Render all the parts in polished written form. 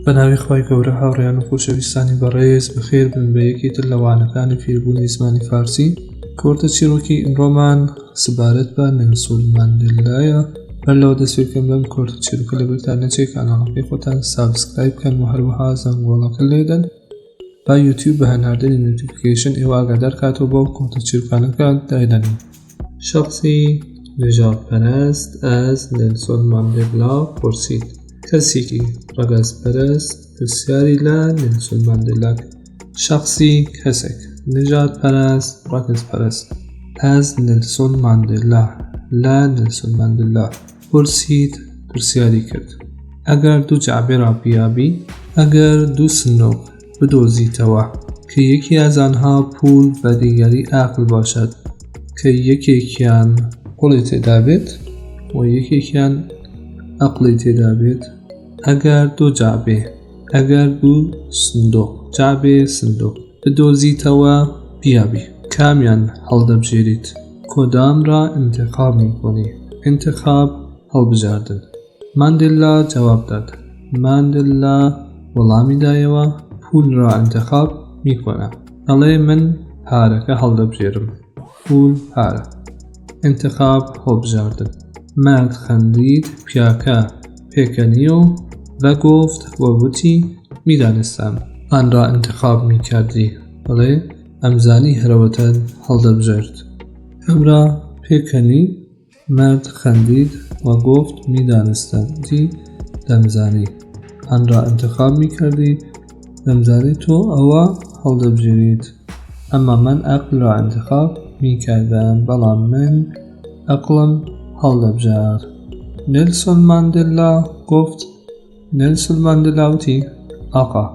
بەناوی خوای گەورە هاوڕێیان و خۆشەویستانی بەڕێز بەخێر بن بە یەکێتر لە وانەکانی فێربوونی زمانی فارسی. کۆرتە چیرۆکی ئەمڕۆمان سەبارەت بە نێلسۆن ماندێلایە. هەر لەوە دەست پێ بکەم بەم کۆرتە چیرۆکە لەبەرتان نەچێت کاناڵەکەی خۆتان سابسکرایب بکەن و هەروەها زەنگۆڵەکە لێدەن با یوتیوب بە هەناردنی نۆتیفیکیشن ئێوە ئاگادار کاتەوە بۆ کۆرتە چیرۆکانەکە دایدەنین. شخصی نژادپەرست ئەز نێلسۆن ماندێلا پرسید. کەسێکی ڕەگەزپەرست پرسیاری لە نێلسۆن ماندێلا کرد. شخصی کەسێک نژادپەرست ڕەگەزپەرست ئەز نێلسۆن ماندێلا لە نێلسۆن ماندێلا پرسید پرسیاری کرد. ئەگەر دوو جعبێ ڕابیابی، ئەگەر دوو سندوق بدۆزیتەوە کە یەکی ئەزانها پول بە دیگەری ئاقل باشد کە یەکێکیان قوڵی تێدا بێت و یەکێکیان ئەقڵی تێدا بێت، ئەگەر دوو جعبێ، ئەگەر دوو سندوق جعبێ سندوق بدۆزیتەوە بیابی، کامیان هەڵدەبژێریت؟ کۆدام را انتخاب میکنی؟ انتخاب هەڵبژاردن. ماندێلا جواب داد. ماندێلا وەڵامی دایەوە پول را انتخاب میکنم. دەڵێ من پارەکە هەڵدەبژێرم. پول پارە. انتخاب هەڵبژاردن. مرد خندید، پیاکە پێکەنی و گفت و وتی میدانستم آن را انتخاب میکردی. بەڵێ ئەمزانی هەرەوەتەن هەڵدەبژێرد. ئەم را پێکەنی، مرد خندید و گفت میدانستم دی دەمزانی آن را انتخاب میکردی، دەمزانی تۆ ئەوە هەڵدەبژێریت. ئەمما من عقل را انتخاب میکردم، بەڵام من عقلم هەڵدەبژار. نێلسۆن ماندێلا گفت. نێلسۆن ماندێلا وتی آقا،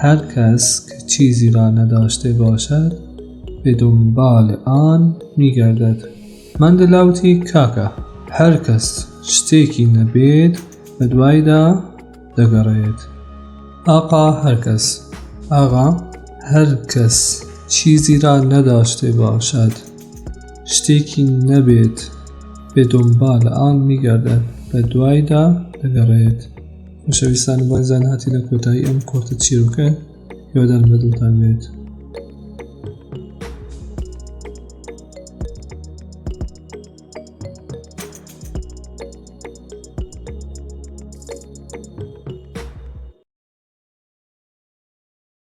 هر کس که چیزی را نداشته باشد به دنبال آن میگردد. ماندێلا وتی کاکە، هەر کەس شتێکی نەبێت بە دوایدا دەگەڕێت. آقا هر کس. آقا هر کس چیزی را نداشته باشد شتێکی نەبێت به دنبال آن میگردد بە دوایدا دەگەڕێت. خۆشەویستان بەزان هاتی لە کۆتایی ئەم کۆرتە چیرۆکە، هیوادارم بەدڵتان بێت.